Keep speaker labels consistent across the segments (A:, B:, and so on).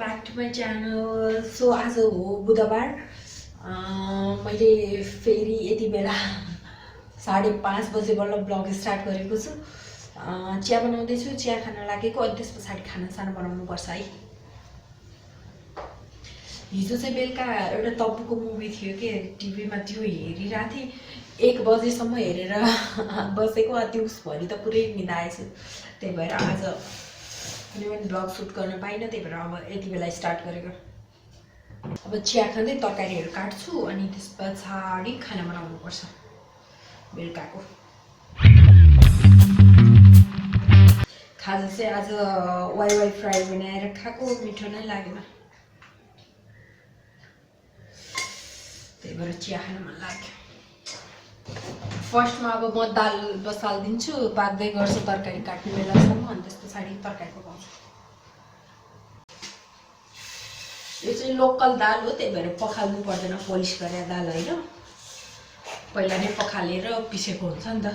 A: back to my channel. So आज हो बुधबार मैले फेरि यति बेला 5:30 बजे बल्ल ब्लग स्टार्ट गरेको छु। चिया बनाउँदै छु, चिया खान लागेको, अनि त्यसपछि खाना बनाउनु पर्छ है। हिजो चाहिँ बेलुका एउटा तब्बुको मुभी थियो के टिभीमा, त्यो हेरिरहेको थिएँ। 1 बजेसम्म हेरेर बसेको, दिउँस भरि त पुरै निदाएछु। त्यही भएर आज कुनै पनि ब्लग सुट गर्न पाइनँ, त्यही भएर अब यति बेला स्टार्ट गरेको। अब चिया खाँदै तरकारीहरू काट्छु, अनि त्यसपछि खाना बनाउनु पर्छ बेलुकाको। खाजा चाहिँ आज वाइ फ्राई बनाएर खाएको, मिठो नै लागेन, त्यही भएर चिया खान मन लाग्यो। फर्स्टमा अब म दाल बसालिदिन्छु, पाक्दै गर्छु तरकारी काट्ने बेलासम्म, अनि त्यस पछाडि तरकारी पकाउँछु। यो चाहिँ लोकल दाल हो, त्यही भएर पखाल्नु पर्दैन, पोलिस गरेर दाल होइन, पहिला नै पखालेर पिसेको हुन्छ नि त।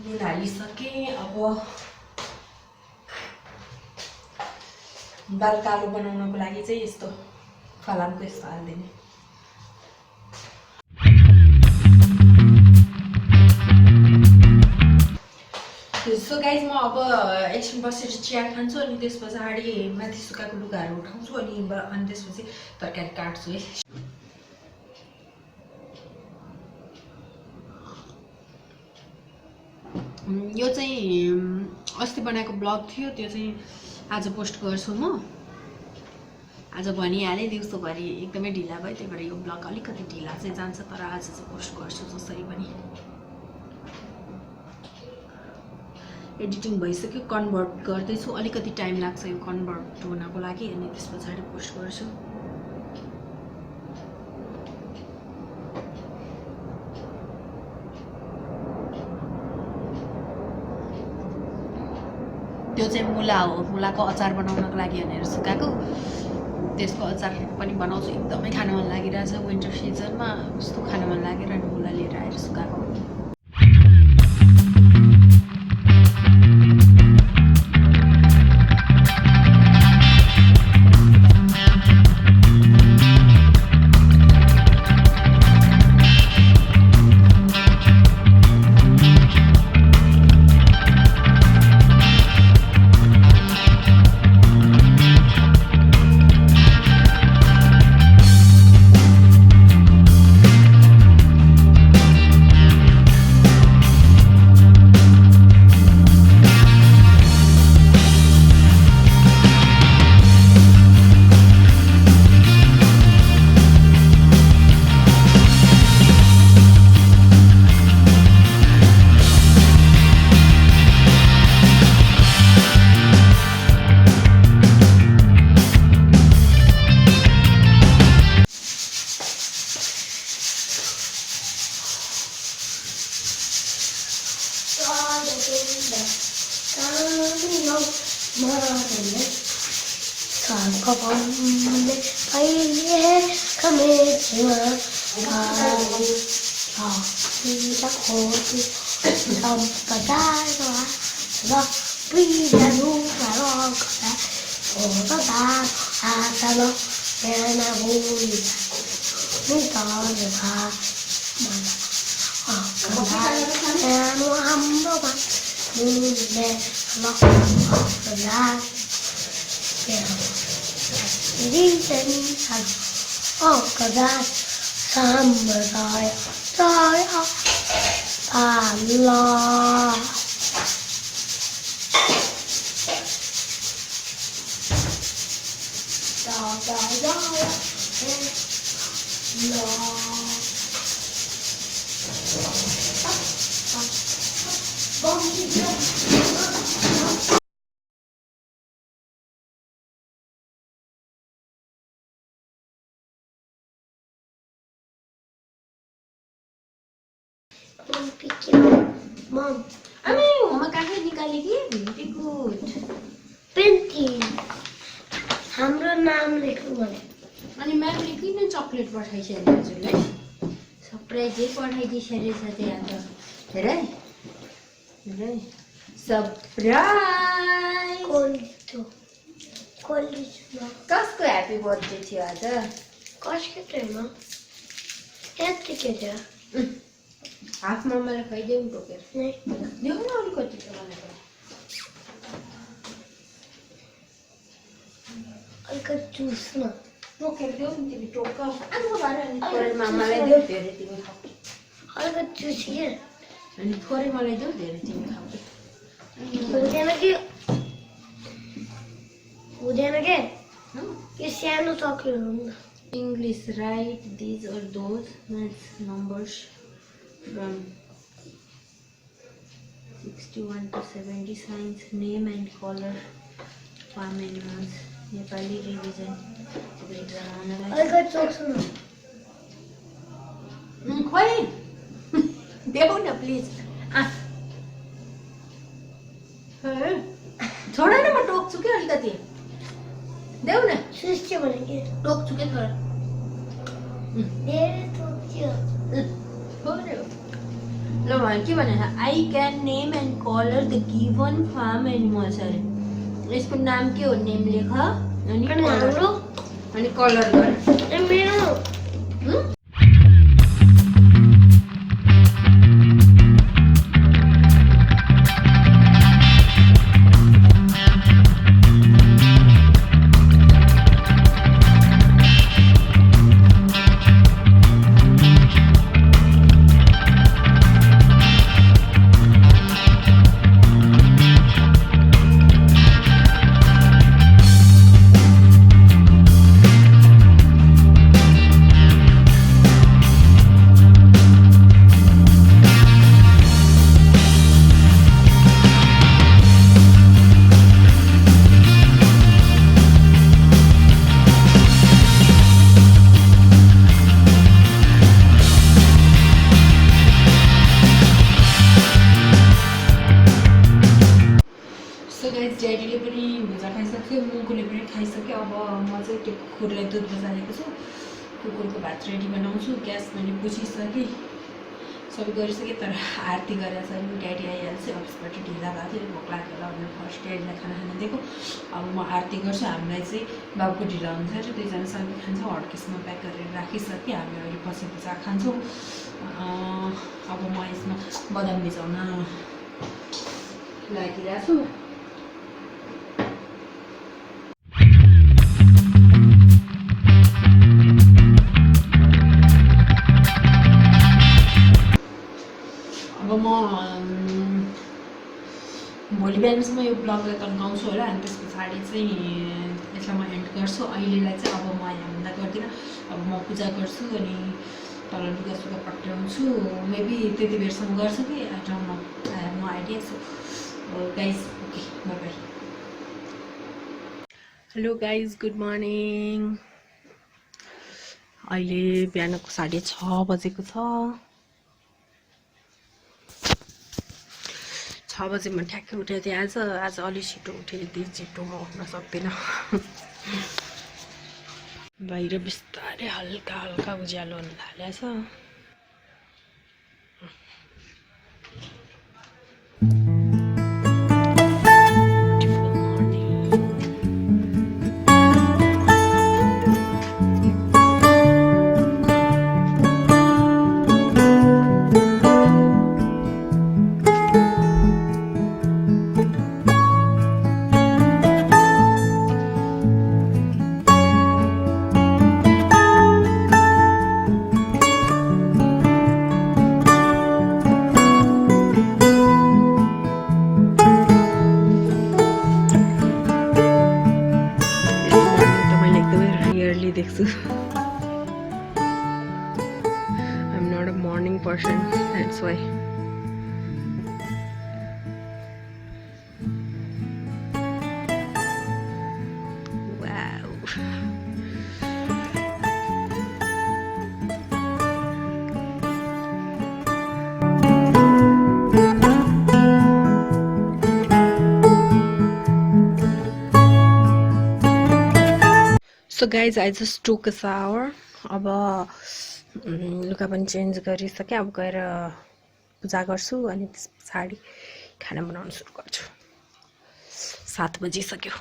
A: नुन हालिसकेँ। अब दाल कालो बनाउनको लागि चाहिँ यस्तो फलामको यस्तो हालिदिने। सो गाइज, म अब एकछिन बसेर चिया खान्छु, अनि त्यस पछाडि माथि सुकाएको लुगाहरू उठाउँछु, अनि त्यसपछि तरकारी काट्छु है। यो चाहिँ अस्ति बनाएको ब्लग थियो, त्यो चाहिँ आज पोस्ट गर्छु म। आज भनिहालेँ, दिउँसोभरि एकदमै ढिला भयो, त्यही भएर यो ब्लग अलिकति ढिला चाहिँ जान्छ, तर आज चाहिँ पोस्ट गर्छु जसरी पनि। एडिटिङ भइसक्यो, कन्भर्ट गर्दैछु, अलिकति टाइम लाग्छ यो कन्भर्ट हुनको लागि, अनि त्यस पछाडि पोस्ट गर्छु। त्यो चाहिँ मुला हो, मुलाको अचार बनाउनको लागि भनेर सुकाएको, त्यसको अचार पनि बनाउँछु। एकदमै खान मन लागिरहेछ विन्टर सिजनमा, कस्तो खान मन लागेर अनि मुला लिएर आएर सुकाएको।
B: Mom,
A: मम्मा कहाँ निकाले कि भेरी गुड।
B: पेन्टिङ हाम्रो नाम लेख्नु भने।
A: अनि म्यामले किन चकलेट पठाइछ नि हजुरलाई? सरप्राइजै पठाइदिइसकेछ त्यहाँ त। हेर है, सरप्राइज कसको ह्यापी बर्थडे थियो आज
B: कसको थियो यतिकै थियो
A: हाफ मम्मालाई खुवाइदेऊ नि टोकेर देऊ न अलिकति त मलाई
B: अलिकति चुस न
A: टोकेर देऊ नि तिमी टोक आगो भएर अनि थोरै मामालाई देऊ धेरै तिमी खाऊ
B: अलिकति चुस के
A: अनि थोरै मलाई देऊ धेरै तिमी खाऊ
B: हुँदैन के यो सानो चक्लेट हो नि
A: English, write these or those maths numbers from 61 to 70. Science, name and color, farm animals, Nepali revision.
B: अलिकति चोक्छु न
A: खोइ देऊ न प्लिज छोड न म टोक्छु कि अलिकति देऊ न
B: सुस्यो भने के
A: टोक्छु के थोडा
B: धेरै टोक्यो
A: ल के भने I can name and colour the given farm animals अरे यसको नाम के हो नेम लेख अनि कलर गर
B: मेरो
A: ड्याडीले पनि भुजा खाइसक्यो मुकुले पनि खाइसक्यो अब म चाहिँ त्यो कुकुरलाई दुध बसालेको छु कुकुरको भात रेडी बनाउँछु ग्यास मैले बुझिसकेँ सबै गरिसकेँ तर आरती गरेर चाहिँ ड्याडी आइहाल्छ अफिसबाट ढिला भएको थियो भोक लाग्यो होला भनेर फर्स्ट ड्याडीलाई खाना खान दिएको अब म आरती गर्छु हामीलाई चाहिँ बाबुको ढिला हुन्छ र दुईजनासँगै खान्छौँ हटकेसमा प्याक गरेर राखिसकेँ हामी अहिले पछि भुजा खान्छौँ अब म यसमा बदाम भिजाउन लागिरहेको छु अब म भोलि बिहानसम्म यो ब्लगलाई तन्काउँछु होला अनि त्यस पछाडि चाहिँ यसलाई म एन्ड गर्छु अहिलेलाई चाहिँ अब म यहाँभन्दा गर्दिनँ अब म पूजा गर्छु अनि तल लुगासुगा पट्याउँछु मेबी त्यति बेरसम्म गर्छु कि I don't know I have no idea so guys okay bye bye hello guys good morning अहिले बिहानको 6:30 बजेको छ 6 बजे म ठ्याक्कै उठेको थिएँ आज अलि छिटो उठेँ यति छिटो म उठ्न सक्दिनँ बाहिर बिस्तारै हल्का हल्का उज्यालो हुन थालेछ I'm not a morning person, that's why. Wow. So guys, I just took a shower. अब लुगा पनि चेन्ज गरिसकेँ अब गएर पूजा गर्छु अनि त्यस पछाडि खाना बनाउन सुरु गर्छु 7 बजिसक्यो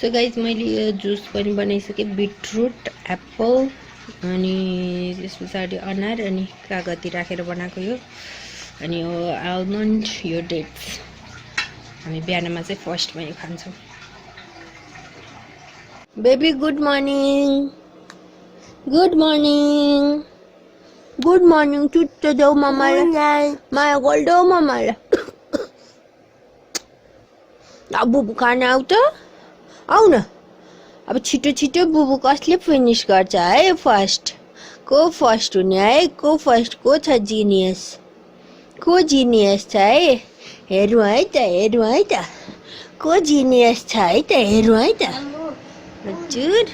A: सो गाइज मैले यो जुस पनि बनाइसकेँ बिटरुट एप्पल अनि त्यस पछाडि अनार अनि कागती राखेर बनाएको यो अनि यो आल्मन्ड यो डेट्स हामी बिहानमा चाहिँ फर्स्टमा यो खान्छौँ बेबी गुड मर्निङ चुट्ट देऊ मम्मालाई माया गोल्डो मम्मालाई अब बुबु खाना आऊ त आऊ न अब छिटो छिटो बुबु कसले फिनिश गर्छ है फर्स्ट हुने है को छ जिनियस छ है हेरौँ है त को जिनियस छ है त हेरौँ है त हजुर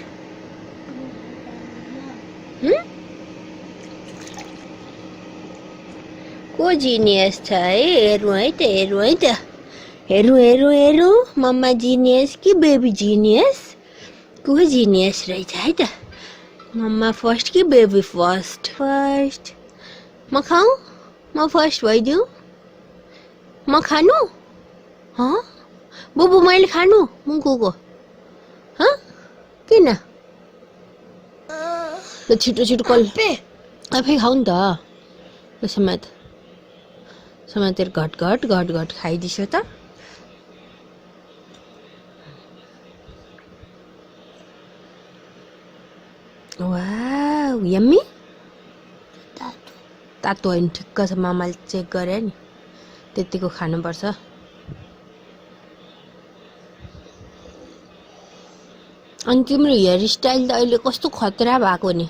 A: को जिनियस छ है हेरौँ है त हेरौँ मम्मा जिनियस कि बेबी जिनियस को जिनियस रहेछ है त मम्मा फर्स्ट कि बेबी फर्स्ट म खाऊँ म फर्स्ट भइदिउँ म खानु बुबु मैले खानु मुखको किन ल छिटो कल आफै खाऊ नि त समातेर घट खाइदिसो त वाउ यम्मी तातो होइन ठिक्क छ मामाले चेक गरे नि त्यतिको खानुपर्छ अनि तिम्रो हेयर स्टाइल त अहिले कस्तो खतरा भएको नि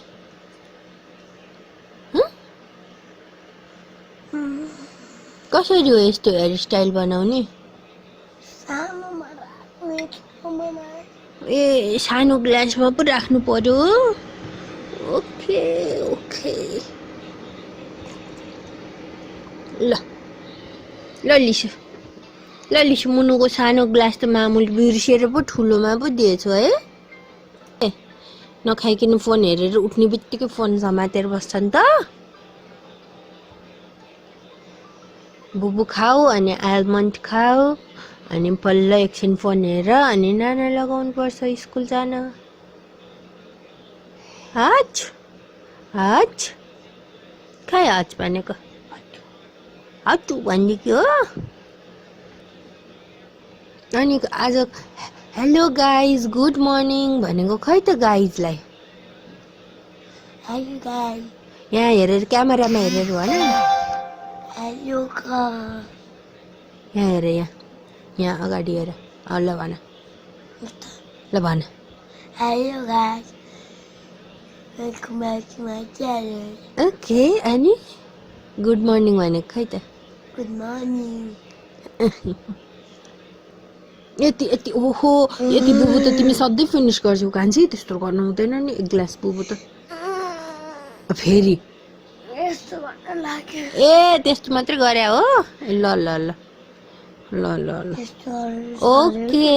A: कसरी हो यस्तो हेयर स्टाइल बनाउने ए सानो ग्लासमा पो राख्नु पर्यो ओके ल लिसु मुनुको सानो ग्लास त मामुले बिर्सेर पो ठुलोमा पो दिएछु है ए नखाइकन फोन हेरेर उठ्ने बित्तिकै फोन समातेर बस्छ नि त बुबु खाऊ अनि आल्मन्ड खाऊ अनि पल्ल एकछिन फोन हेर अनि नाना लगाउनु पर्छ स्कुल जान हाच खै हाच भनेको हाचु भन्ने के हो अनि आज हेलो गाइज गुड मर्निङ भनेको खै त गाइजलाई
B: हेलो गाइज
A: यहाँ हेरेर क्यामेरामा हेरेर भन
B: हेलो
A: यहाँ हेर यहाँ अगाडि हेर ल भन
B: hello guys welcome back to my channel
A: okay अनि गुड मर्निङ भनेको खै त
B: गुड मर्निङ
A: यति ओहो यति बुबु त तिमी सधैँ फिनिस गर्छौ कान्छी त्यस्तो गर्नु हुँदैन नि एक ग्लास बुबु त फेरि
B: यस्तो भन्न लाग्यो
A: ए त्यस्तो मात्रै गरे हो ल ल ल ल ल ल
B: त्यस्तो
A: ओके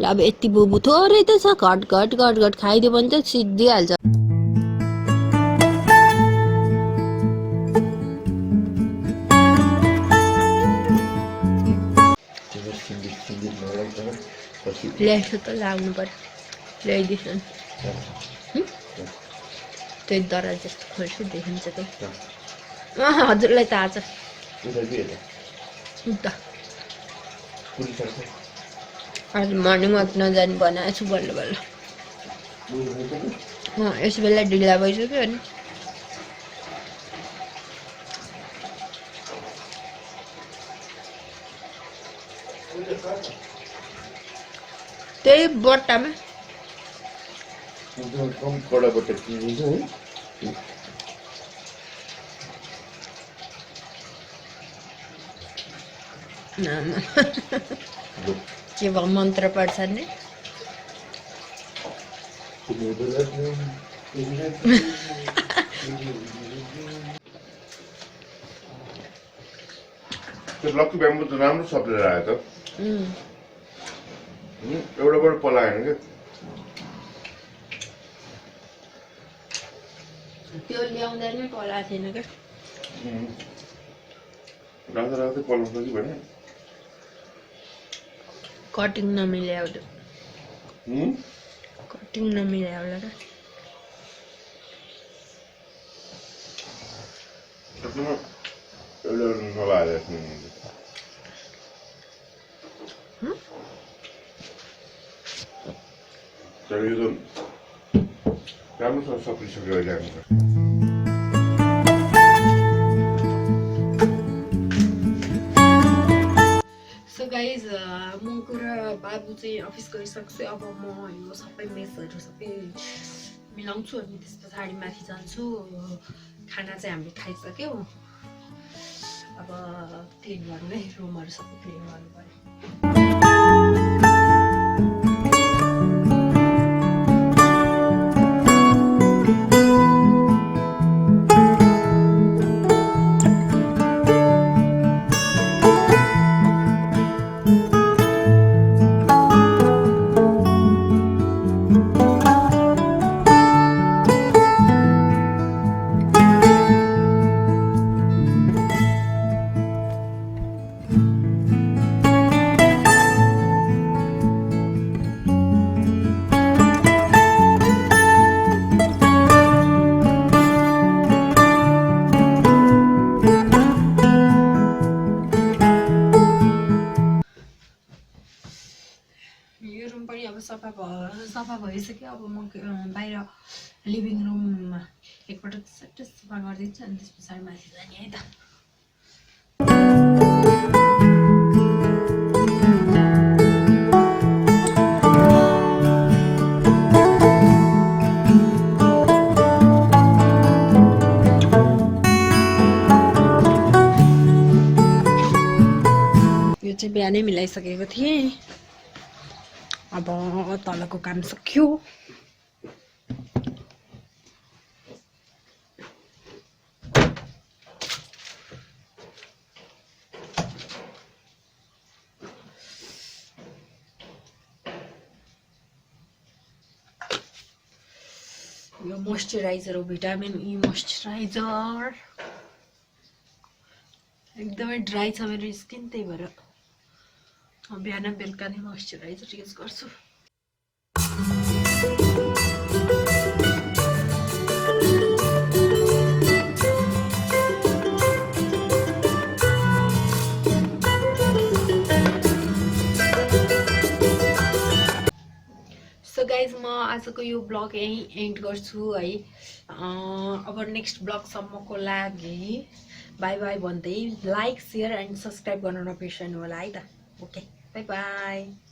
A: ल अब यति बुबु थोरै त छ घट घट घट घट खाइदियो भने त सिद्धिहाल्छ ल्याएको त लाग्नु पर्यो ल्याइदिन्छु नि त्यही दराज जस्तो खोल्छु देखिन्छ त्यही हजुरलाई त आज उता आज मर्निङ वाक नजाने बनाएको छु बल्ल बल्ल यस बेला ढिला भइसक्यो अनि त्यही बट्टामा के भयो मन्त्र पढ्छ नि
C: त्यो लक्की ब्याम्बो त राम्रो सप्लेर आयो त एउटाबाट पलाएन क्या
A: त्यो ल्याउँदा नै पलाएको थिएन क्या
C: राख्दा राख्दै पलाउँछ कि भने
A: कटिङ नमिल्या कटिङ नमिल्या होला र
C: एउटा नलाएर तर यो त राम्रोसँग सप्लिसक्यो अहिले हाम्रो
A: सो गाइज मको र बाबु चाहिँ अफिस गइसक्छु अब म यो सबै मेसहरू सबै मिलाउँछु अनि त्यस पछाडि माथि जान्छु खाना चाहिँ हामीले खाइसक्यौँ अब क्लिन गर्नु है रुमहरू सबै क्लिन गर्नु पर्यो सफा भइसक्यो अब म बाहिर लिभिङ रुममा एकपटक सट्टै सफा गरिदिन्छु अनि त्यस पछाडि माथि जाने है त यो चाहिँ बिहानै मिलाइसकेको थिएँ अब तलको काम सक्यो यो मोइस्चराइजर हो भिटामिन ई मोइस्चराइजर एकदमै ड्राई छ मेरो स्किन त्यही भएर बिहान बेलुका नै मोइस्चराइजर युज गर्छु सो गाइज म आजको यो ब्लग यहीँ एन्ड गर्छु है अब नेक्स्ट ब्लगसम्मको लागि बाई बाई भन्दै लाइक शेयर एन्ड सब्सक्राइब गर्न नबिर्सनु होला है त ओके बाई बाई